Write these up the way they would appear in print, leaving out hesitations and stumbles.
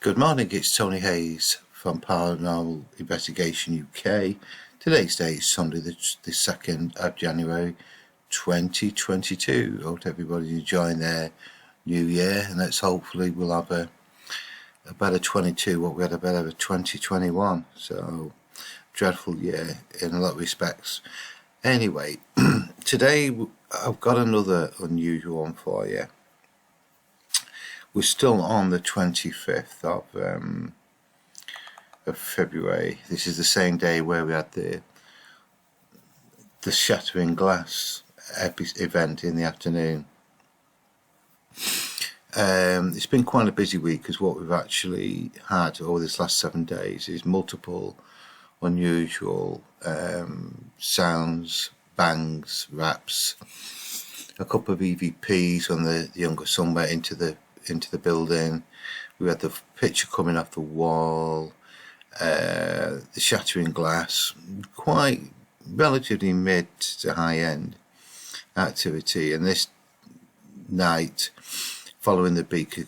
Good morning, it's Tony Hayes from Paranormal Investigation UK. Today's date is Sunday the 2nd of January 2022. Hope everybody's enjoying their new year, and let's hopefully we'll have a better 22 what we had a better 2021. So dreadful year in a lot of respects. Anyway, today I've got another unusual one for you. We're still on the 25th of February. This is the same day where we had the shattering glass event in the afternoon. It's been quite a busy week, because what we've actually had over this last 7 days is multiple unusual sounds, bangs, raps, a couple of EVPs when the younger son went into the building. We had the picture coming off the wall, the shattering glass, quite relatively mid to high end activity. And this night following the beaker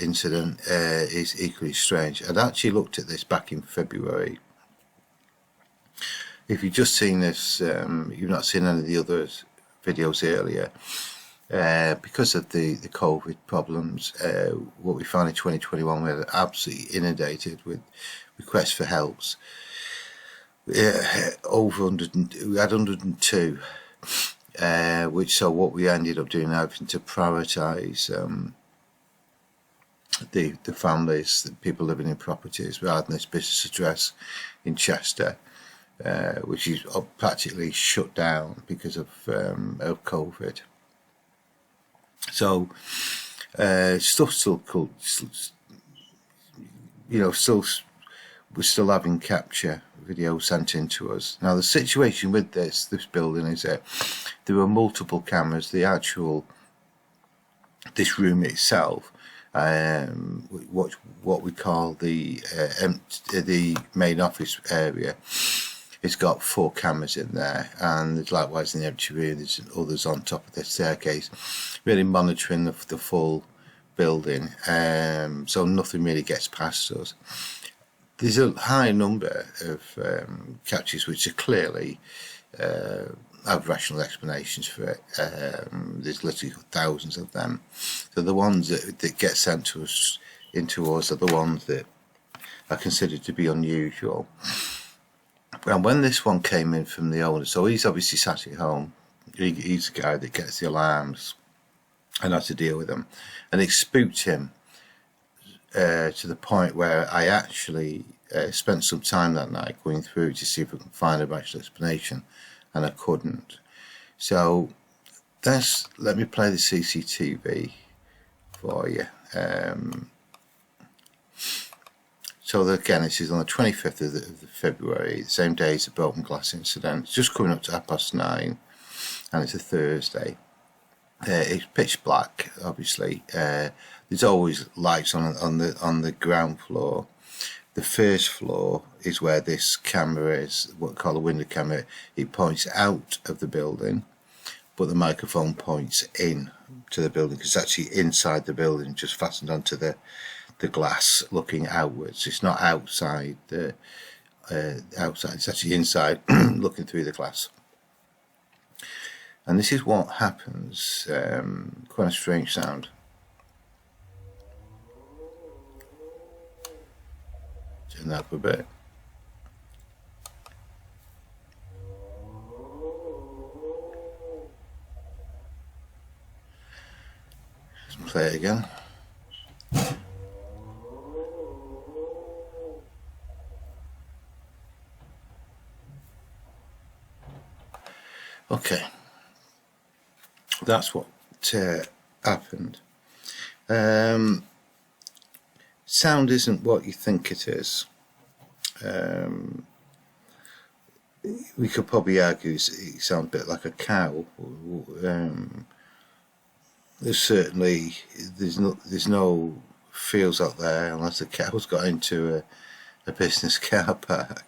incident is equally strange. I'd actually looked at this back in February. If you've just seen this, you've not seen any of the other videos earlier, because of the COVID problems, what we found in 2021, we had absolutely inundated with requests for helps. Over 100, we had 102, so what we ended up doing, having to prioritise the families, the people living in properties, rather than this business address in Chester, which is practically shut down because of COVID. So stuff still cool, we're still having capture video sent in to us. Now the situation with this building is that there were multiple cameras. This room itself, what we call the main office area, it's got 4 cameras in there, and there's likewise in the empty room, there's others on top of the staircase, really monitoring the full building, so nothing really gets past us. There's a high number of catches which are clearly have rational explanations for it. There's literally thousands of them. So the ones that get sent to us are the ones that are considered to be unusual. And when this one came in from the owner, so he's obviously sat at home, he's the guy that gets the alarms and has to deal with them, and it spooked him to the point where I actually spent some time that night going through to see if I could find a rational explanation, and I couldn't. So let me play the CCTV for you. So again, this is on the 25th of February, the same day as the broken glass incident. It's just coming up to 9:30, and it's a Thursday. It's pitch black, obviously. There's always lights on the ground floor. The first floor is where this camera is, what we call a window camera. It points out of the building, but the microphone points in to the building, because it's actually inside the building, just fastened onto the glass looking outwards. It's not outside outside, it's actually inside looking through the glass. And this is what happens. Quite a strange sound. Turn that up a bit. Let's play it again. Okay, that's what happened. Sound isn't what you think it is. We could probably argue it sounds a bit like a cow. There's no fields out there unless the cow's got into a business car park.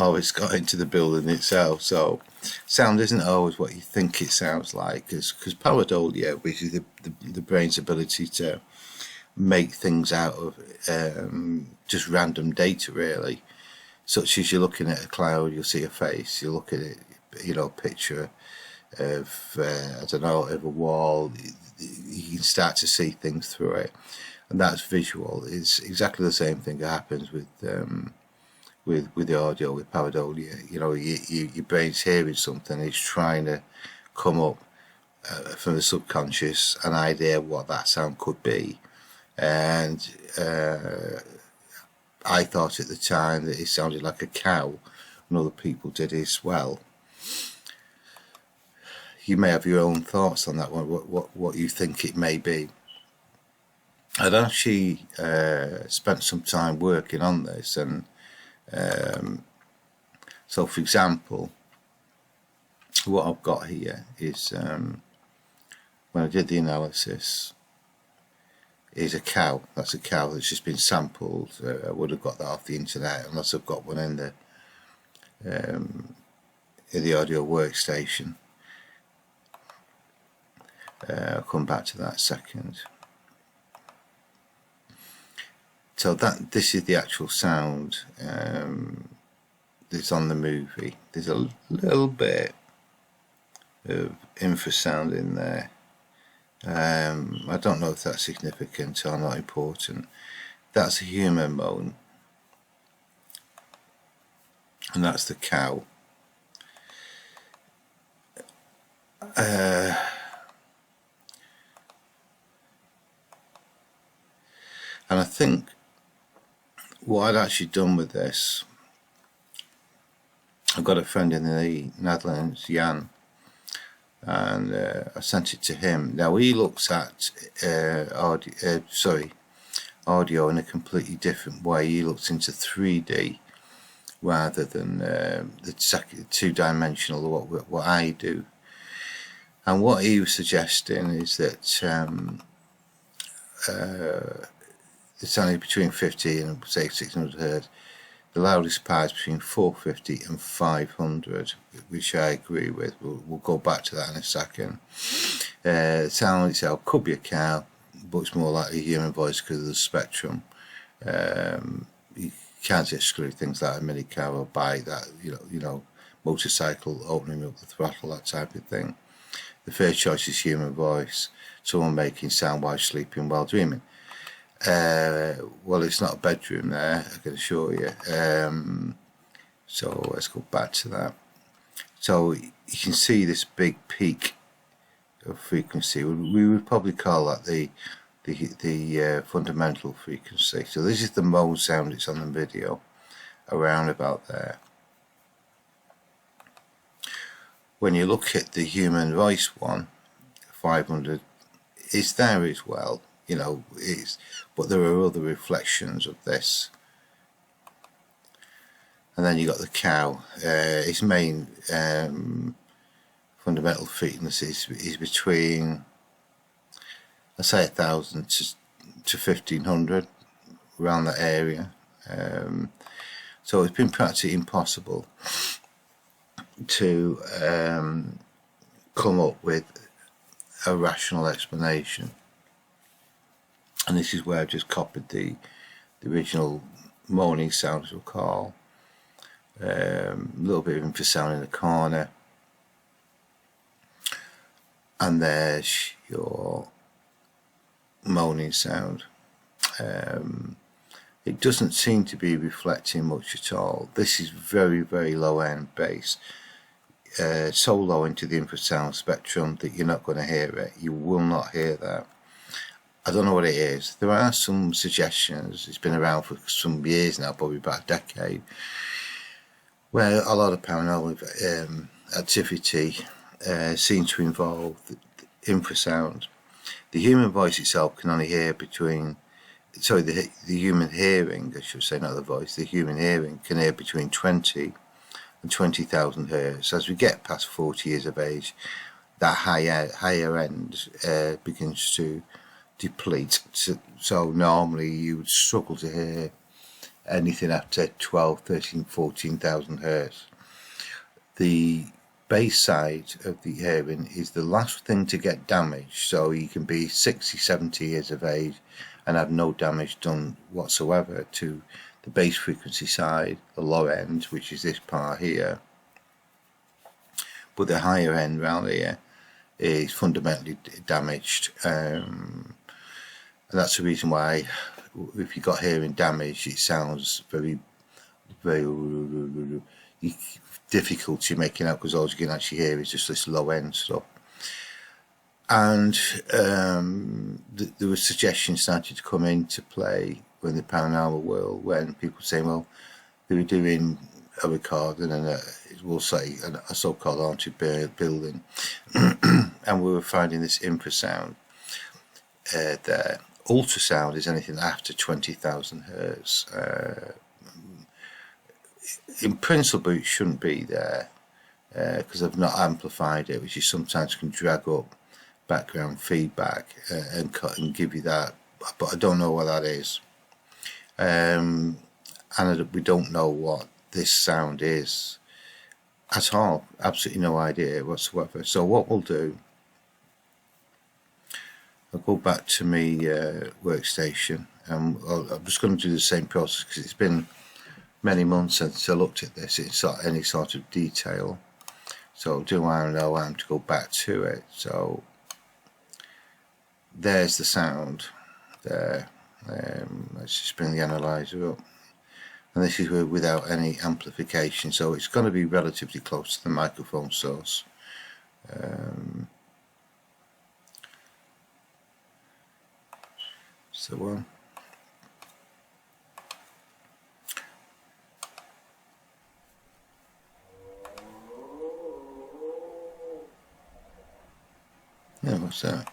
It's got into the building itself. So sound isn't always what you think it sounds like, because pareidolia, which is the brain's ability to make things out of just random data, really. Such as you're looking at a cloud, you'll see a face. You look at it, you know, a picture of I don't know, of a wall. You can start to see things through it, and that's visual. It's exactly the same thing that happens with the audio, with pareidolia. You know, your brain's hearing something, it's trying to come up from the subconscious an idea of what that sound could be. And I thought at the time that it sounded like a cow, and other people did as well. You may have your own thoughts on that one, what you think it may be. I'd actually spent some time working on this, and so for example, what I've got here is when I did the analysis, is a cow. That's a cow that's just been sampled. I would have got that off the internet unless I've got one in the audio workstation. I'll come back to that second. So this is the actual sound that's on the movie. There's a little bit of infrasound in there. I don't know if that's significant or not important. That's a human moan, and that's the cow. And I think what I'd actually done with this, I've got a friend in the Netherlands, Jan, and I sent it to him. Now he looks at audio in a completely different way. He looks into 3D rather than the two-dimensional, what I do. And what he was suggesting is that it's only between 50 and say 600 hertz. The loudest part is between 450 and 500, which I agree with. We'll go back to that in a second. The sound itself could be a cow, but it's more likely a human voice because of the spectrum. You can't exclude things like a mini cow or bike, that you know, motorcycle opening up the throttle, that type of thing. The first choice is human voice, someone making sound while sleeping, while dreaming. Well, it's not a bedroom there, I can assure you. So let's go back to that. So you can see this big peak of frequency. We would probably call that the fundamental frequency. So this is the moan sound. It's on the video, around about there. When you look at the human voice one, 500, it's there as well. You know, but there are other reflections of this. And then you got the cow. Its main fundamental frequency is between, let's say, 1,000 to 1,500, around that area. So it's been practically impossible to come up with a rational explanation. And this is where I've just copied the original moaning sound, as we'll call. A little bit of infrasound in the corner. And there's your moaning sound. It doesn't seem to be reflecting much at all. This is very, very low end bass. So low into the infrasound spectrum that you're not going to hear it. You will not hear that. I don't know what it is. There are some suggestions. It's been around for some years now, probably about a decade, where a lot of paranormal activity seems to involve the infrasound. The human voice itself can only hear between, sorry, the human hearing, I should say, not the voice, the human hearing can hear between 20 and 20,000 hertz. As we get past 40 years of age, that higher end begins to deplete. So normally you would struggle to hear anything after 12, 13, 14,000 hertz. The bass side of the hearing is the last thing to get damaged. So you can be 60, 70 years of age and have no damage done whatsoever to the bass frequency side, the low end, which is this part here. But the higher end round here is fundamentally damaged. And that's the reason why, if you got hearing damage, it sounds very, very difficulty making out, because all you can actually hear is just this low end stuff. And there were suggestions started to come into play in the paranormal world, when people say, well, they were doing a recording and we'll say a so-called haunted building, and we were finding this infrasound there. Ultrasound is anything after 20,000 hertz. In principle, it shouldn't be there because I've not amplified it, which is sometimes can drag up background feedback and cut and give you that, but I don't know what that is. And we don't know what this sound is at all. Absolutely no idea whatsoever. So what we'll do, I'll go back to my workstation, and I'm just going to do the same process because it's been many months since I looked at this in any sort of detail. So do I know how to go back to it? So there's the sound there. Let's just bring the analyzer up, and this is without any amplification, so it's going to be relatively close to the microphone source. So one. Yeah, what's that?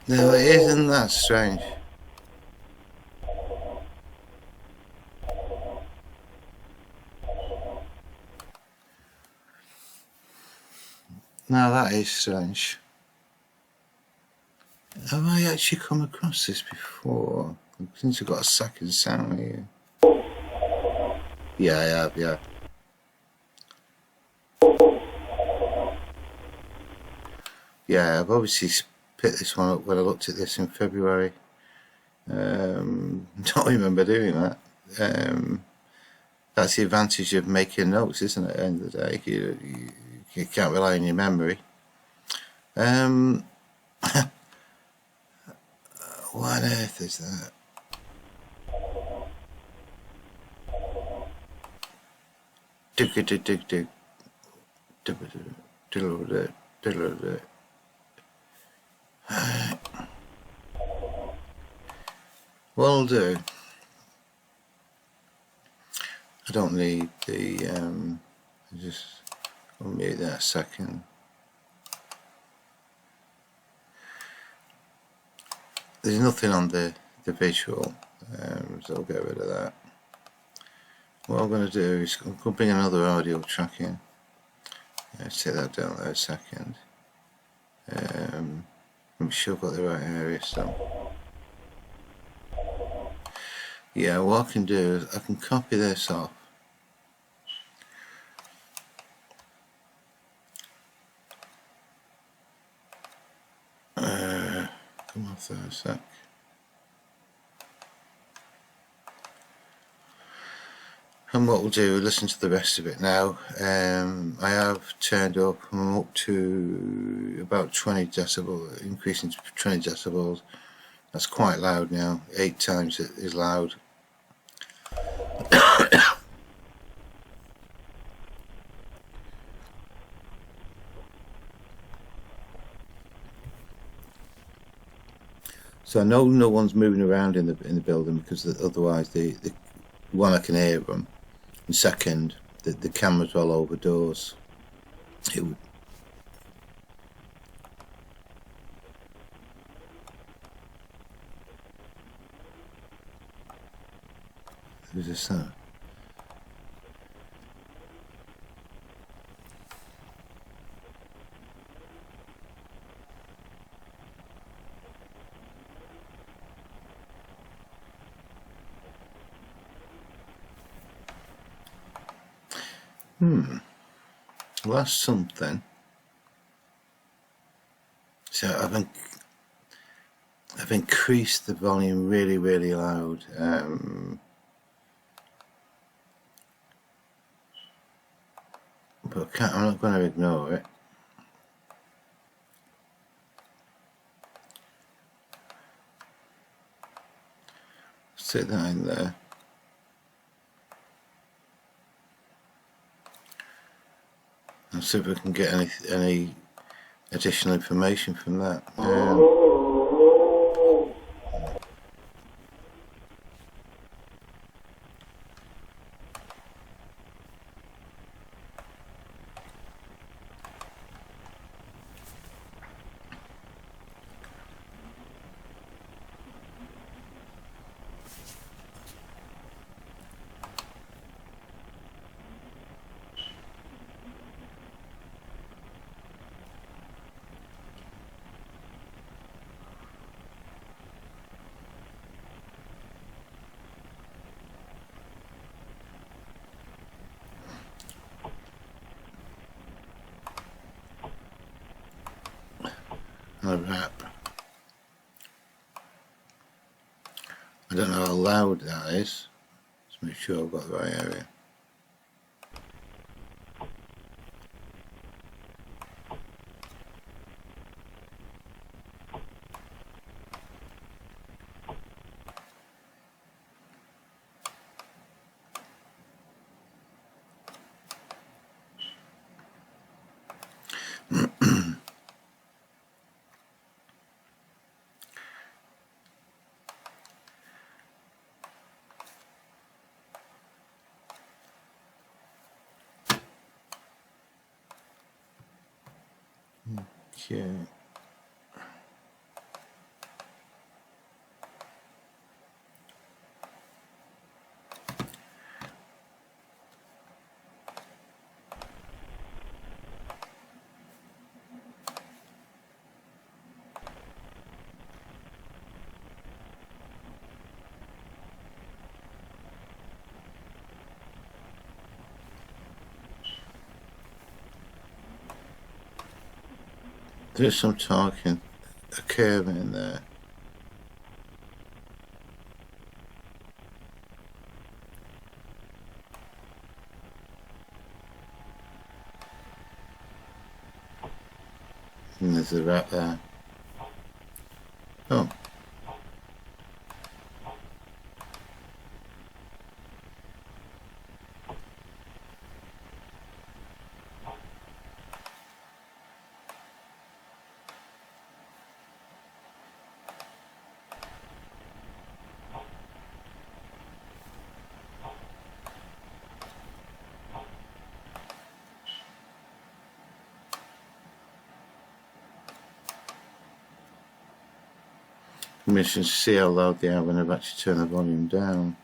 No, isn't that strange? Now that is strange. Have I actually come across this before? Since I've got a second sound here. Yeah, I have, yeah. Yeah, I've obviously picked this one up when I looked at this in February. Don't remember doing that. That's the advantage of making notes, isn't it? At the end of the day, you can't rely on your memory. What on earth is that? What'll do, I don't need the just unmute that a second. There's nothing on the visual, so I'll get rid of that. What I'm going to do is I'm going to bring another audio track in. Let's take that down there a second. I'm sure I've got the right area, so yeah, what I can do is I can copy this off. Come off there a sec. what we'll do, listen to the rest of it now. I have turned up, I'm up to about 20 decibels, increasing to 20 decibels. That's quite loud now, 8 times it is loud. So I know no one's moving around in the building, because otherwise the one, I can hear them, and second, the camera's all over doors. It would. Who's this sound? Well, that's something. So I've increased the volume really, really loud. But I'm not going to ignore it. Stick that in there. And see if we can get any additional information from that. A wrap. I don't know how loud that is. Let's make sure I've got the right area. Okay. There's some talking occurring in there. And there's a rat there. Oh. I'm just going to see how loud they are when I've actually turned the volume down.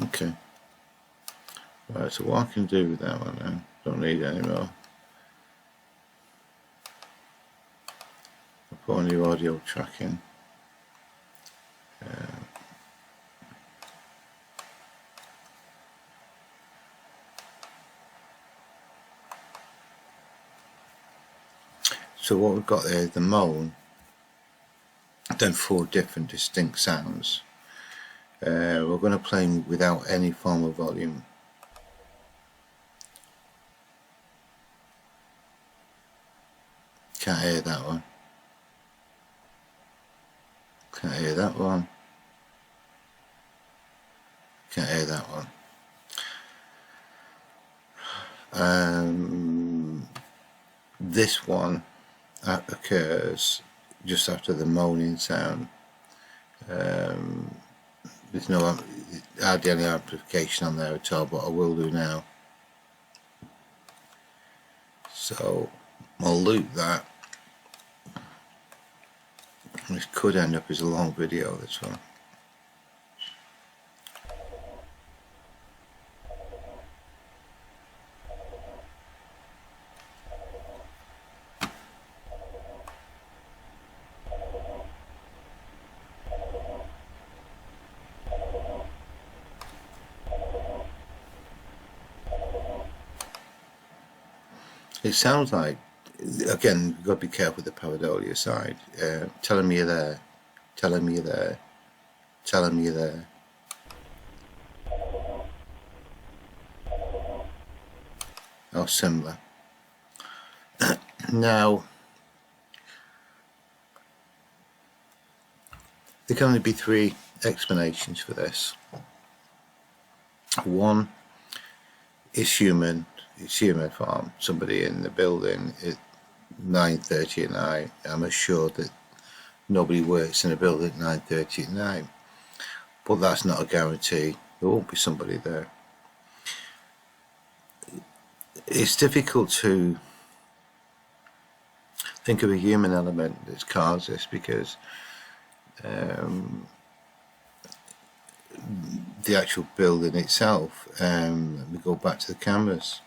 Okay. Right, so what I can do with that one now, don't need it anymore. I'll put a new audio track in. So what we've got there is the moan. then 4 different distinct sounds. We're going to play without any form of volume. Can't hear that one. Can't hear that one. Can't hear that one. This one occurs just after the moaning sound. There's no hardly any amplification on there at all, but I will do now. So I'll loop that. This could end up as a long video, this one. It sounds like, again, you've got to be careful with the pareidolia side. Telling me you're there, telling me you're there, telling me you're there. Or similar. Now, there can only be 3 explanations for this. One is human. It's human farm. Somebody in the building at 9:30 at night. I'm assured that nobody works in a building at 9:30 at night, but that's not a guarantee. There won't be somebody there. It's difficult to think of a human element that's caused this, because the actual building itself, we go back to the cameras.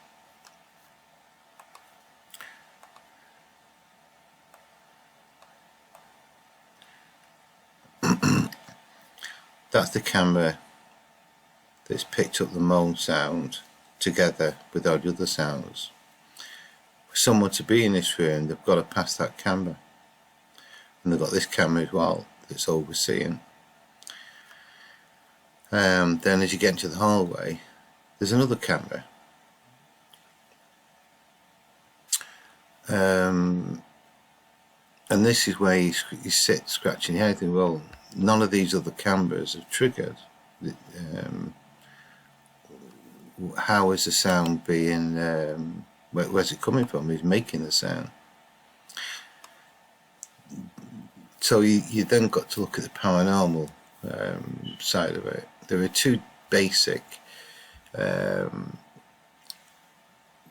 That's the camera that's picked up the moan sound together with all the other sounds. For someone to be in this room, they've got to pass that camera, and they've got this camera as well that's overseeing. Then as you get into the hallway, there's another camera. And this is where you sit scratching your head, and well, none of these other cameras have triggered. How is the sound being, where's it coming from? Who's making the sound? So you then got to look at the paranormal side of it. There are 2 basic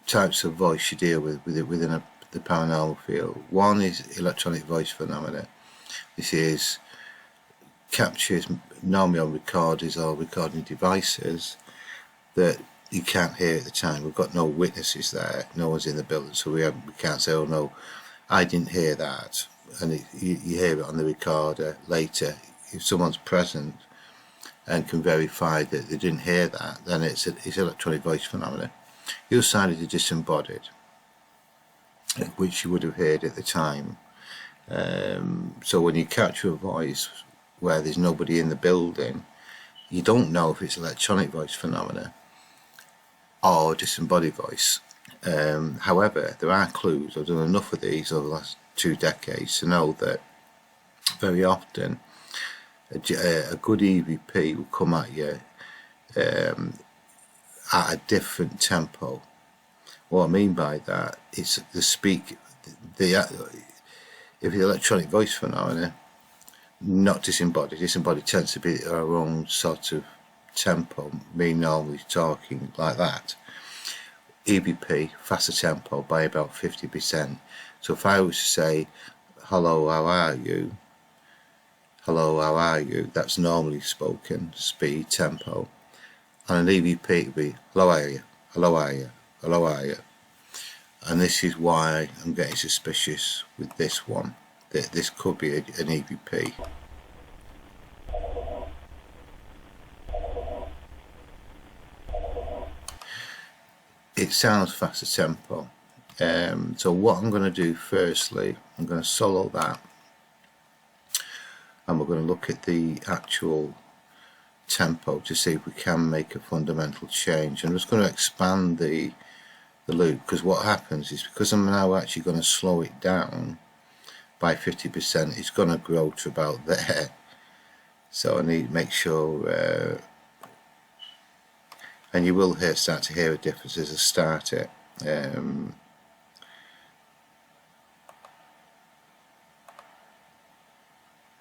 types of voice you deal with within the paranormal field. One is electronic voice phenomena. This is captures normally on recorders or recording devices that you can't hear at the time. We've got no witnesses there, no one's in the building, so we can't say, oh no, I didn't hear that. And you hear it on the recorder later. If someone's present and can verify that they didn't hear that, then it's electronic voice phenomena. The other side is the disembodied, which you would have heard at the time. So when you capture a voice where there's nobody in the building, you don't know if it's electronic voice phenomena or disembodied voice. However, there are clues. I've done enough of these over the last 2 decades to know that very often a good EVP will come at you at a different tempo. What I mean by that is if it's electronic voice phenomena, not disembodied. Disembodied tends to be our own sort of tempo, me normally talking like that. EVP, faster tempo by about 50%. So if I was to say, hello, how are you? Hello, how are you? That's normally spoken speed, tempo. And an EVP would be, hello, how are you? Hello, how are you? Hello, how are you? And this is why I'm getting suspicious with this one, that this could be an EVP. It sounds faster tempo. So what I'm going to do firstly, I'm going to solo that. and we're going to look at the actual tempo to see if we can make a fundamental change. I'm just going to expand the loop, because what happens is, because I'm now actually going to slow it down by 50%, it's going to grow to about there. So I need to make sure, and you will start to hear a difference as I start it.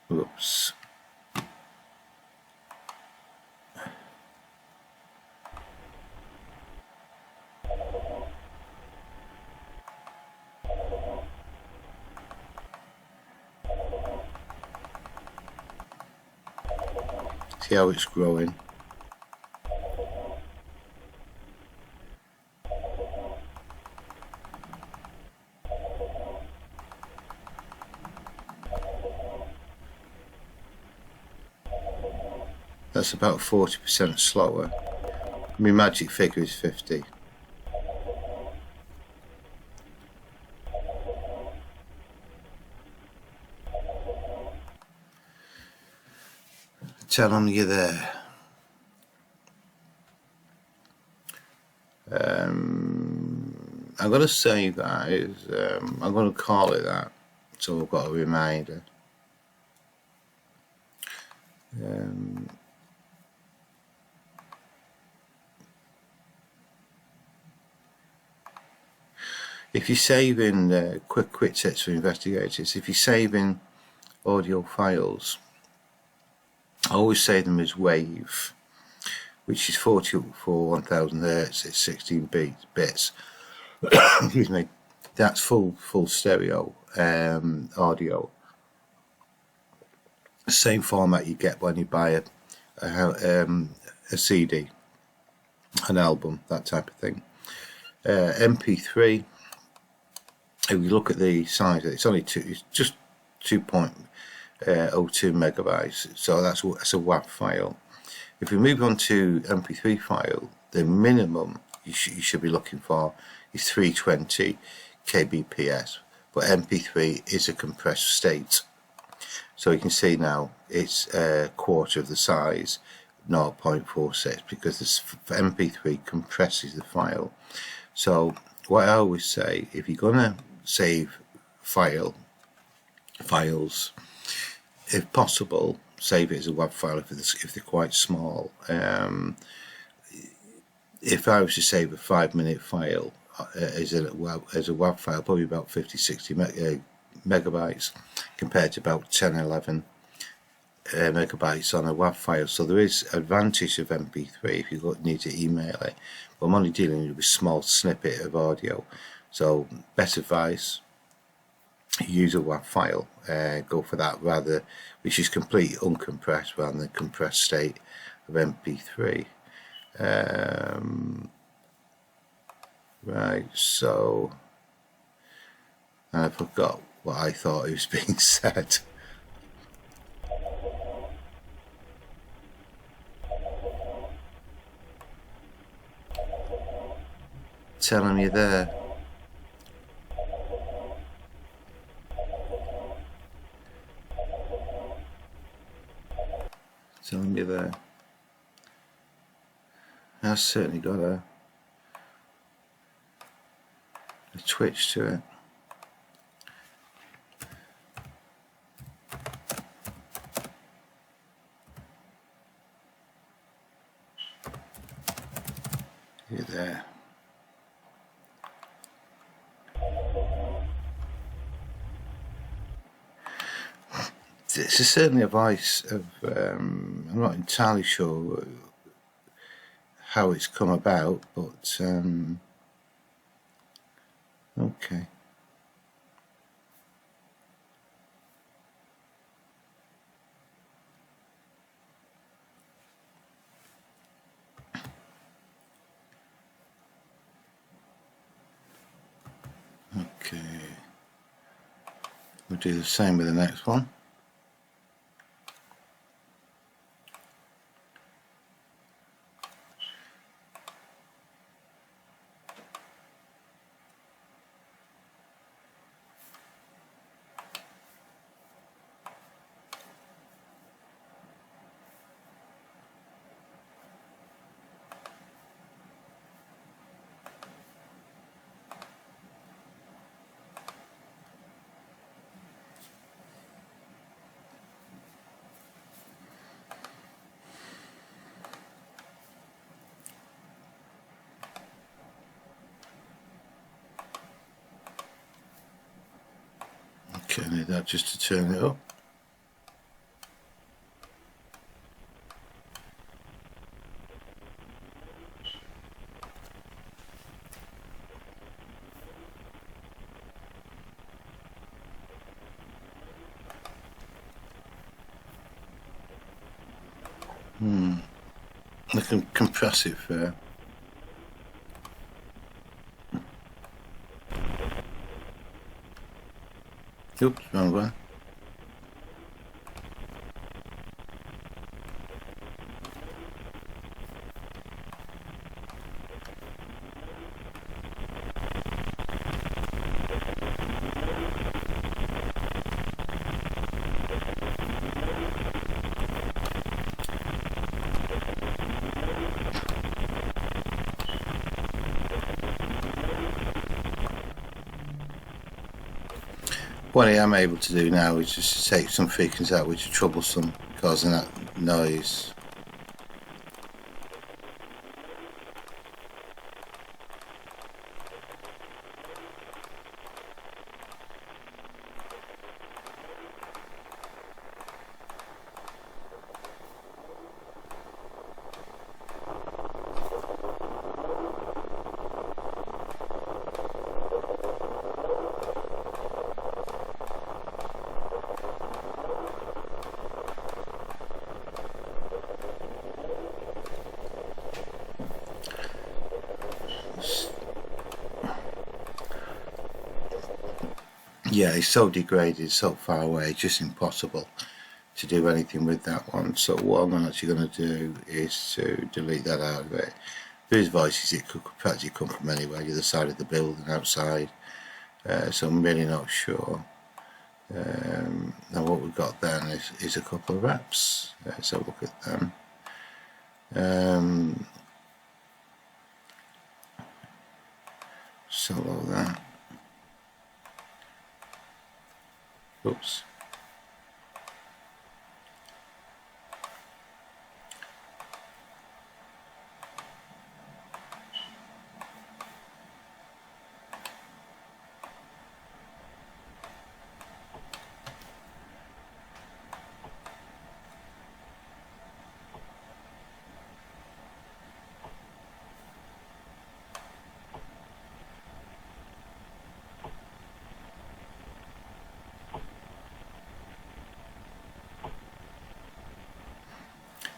Whoops. See how it's growing. That's about 40% slower. My magic figure is 50. Tell them you're there. I'm going to say that is, I'm going to call it that, so we've got a reminder. If you're saving, quick tips for investigators, if you're saving audio files, I always save them as wave, which is 40 for 1000 Hz, it's 16 bits. Excuse me. That's full stereo audio. Same format you get when you buy a CD, an album, that type of thing. MP3. If you look at the size, it's only it's just 2.02 megabytes, so that's a WAV file. If we move on to MP3 file, the minimum you should be looking for is 320 kbps, but MP3 is a compressed state, so you can see now it's a quarter of the size, 0.46, because this MP3 compresses the file. So what I always say, if you're gonna save files, if possible, save it as a WAV file if they're quite small. If I was to save a 5-minute file as a WAV file, probably about 50-60 megabytes compared to about 10-11 megabytes on a WAV file. So there is advantage of MP3 if you need to email it, but I'm only dealing with a small snippet of audio. So best advice, use a WAV file, go for that, rather, which is completely uncompressed rather than compressed state of MP3. Right, so I forgot what I thought was being said. Tell them you're there. Tell them you're there. That's certainly got a twitch to it. You're there. It's certainly a voice of, I'm not entirely sure how it's come about, but okay. Okay, we'll do the same with the next one. Okay, I need that just to turn it up. I can compress it there. Oops, wrong one. What I am able to do now is just to take some frequencies out which are troublesome, causing that noise. Yeah, it's so degraded, so far away, it's just impossible to do anything with that one. So what I'm actually going to do is to delete that out of it. These voices, it could practically come from anywhere, the other side of the building, outside. So I'm really not sure. Now what we've got then is a couple of reps. Let's have a look at them. Solo that. Oops.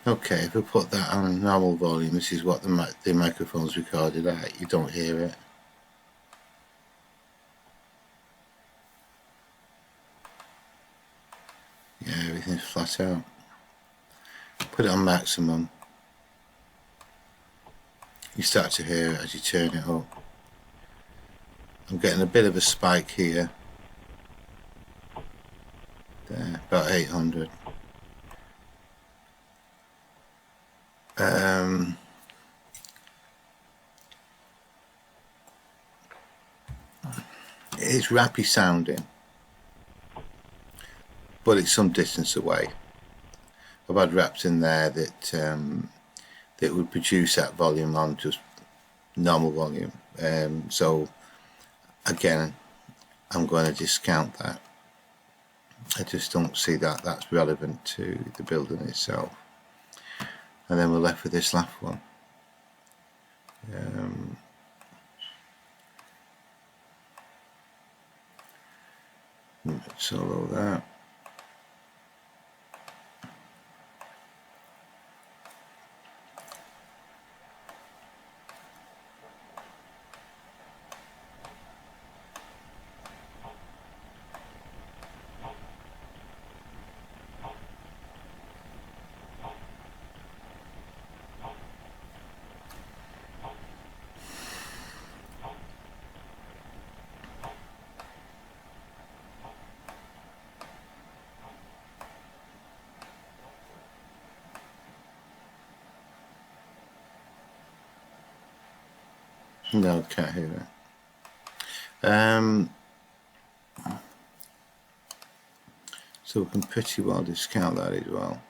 Okay, if we put that on normal volume, this is what the microphone's recorded at. You don't hear it. Yeah, everything's flat out. Put it on maximum. You start to hear it as you turn it up. I'm getting a bit of a spike here. There, about 800. It's rappy sounding, but it's some distance away. I've had raps in there that would produce that volume on just normal volume. So again, I'm going to discount that. I just don't see that that's relevant to the building itself. And then we're left with this last one. Solo that. No, can't hear it. So we can pretty well discount that as well.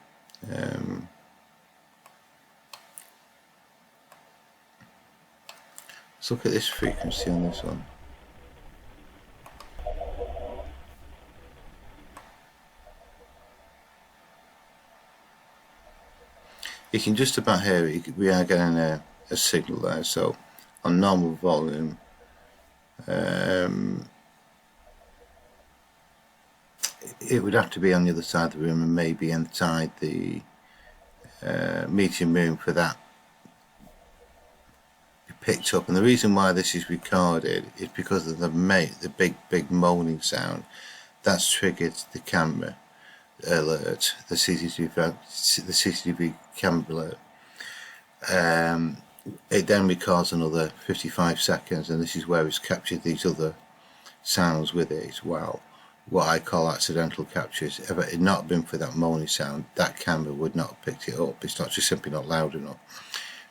Let's look at this frequency on this one. you can just about hear it. We are getting a signal there. So on normal volume, it would have to be on the other side of the room and maybe inside the meeting room for that be picked up. And the reason why this is recorded is because of the big moaning sound that's triggered the camera alert, the CCTV camera alert. It then records another 55 seconds, and this is where it's captured these other sounds with it as well, what I call accidental captures. If it had not been for that moaning sound, that camera would not have picked it up. It's not just simply not loud enough.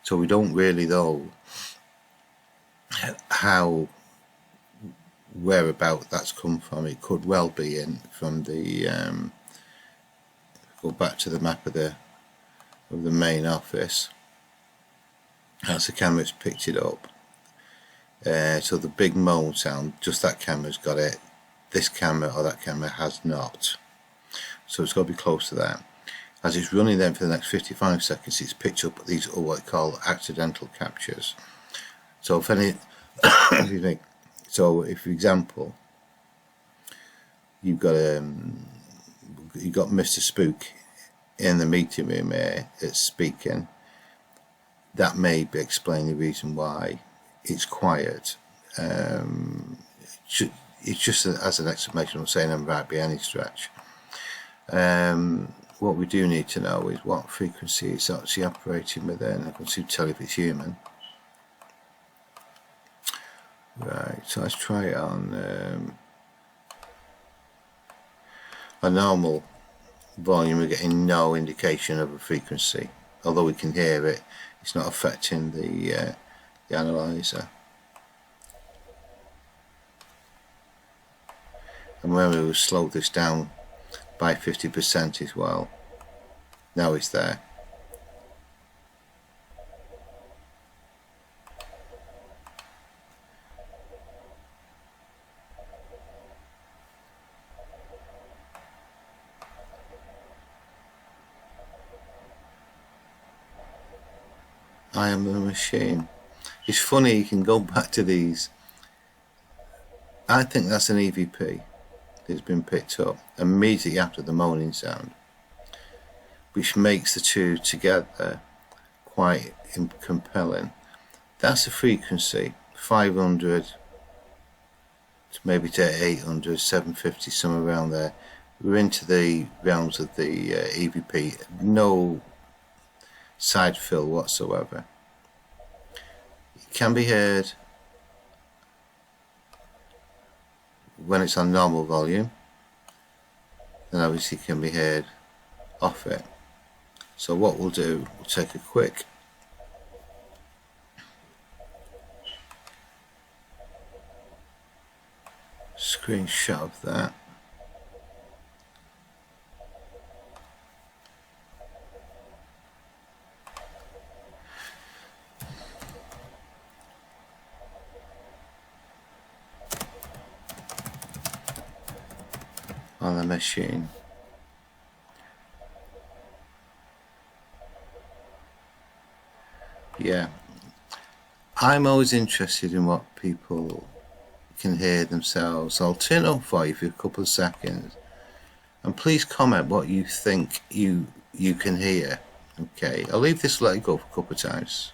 So we don't really know how, whereabout that's come from. It could well be in from the go back to the map of the main office. That's the camera's picked it up. So the big moan sound, just that camera's got it. This camera or that camera has not. So it's got to be close to that. As it's running then for the next 55 seconds, it's picked up these what I call accidental captures. So if any, so if for example, you've got Mr. Spook in the meeting room here that's speaking, that may be explain the reason why it's quiet. It's just as an explanation. I'm saying I'm right by any stretch. What we do need to know is what frequency it's actually operating within. I can soon tell if it's human. Right, so let's try it on a normal volume. We're getting no indication of a frequency, although we can hear it. It's not affecting the analyzer. And when we will slow this down by 50% as well. Now it's there. I am the machine. It's funny, you can go back to these. I think that's an EVP that's been picked up immediately after the moaning sound, which makes the two together quite compelling. That's a frequency 500 to maybe to 800, 750, somewhere around there. We're into the realms of the EVP. No side fill whatsoever. It can be heard when it's on normal volume, and obviously can be heard off it. So what we'll do, we'll take a quick screenshot of that. On the machine. Yeah, I'm always interested in what people can hear themselves. I'll turn it on for you for a couple of seconds, and please comment what you think you can hear. Okay, I'll leave this, let it go for a couple of times.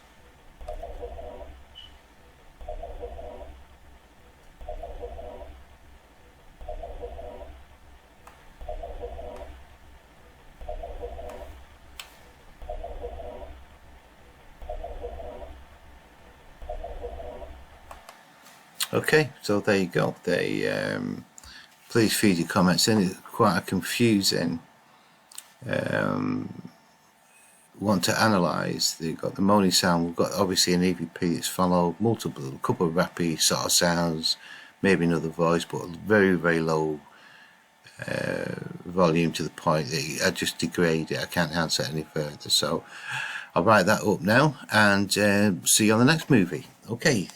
Okay, so there you go. They please feed your comments in. It's quite a confusing want to analyse. They've got the moaning sound. We've got obviously an EVP that's followed multiple, a couple of rappy sort of sounds, maybe another voice, but very, very low volume to the point that I just degrade it. I can't answer it any further. So I'll write that up now and see you on the next movie. Okay.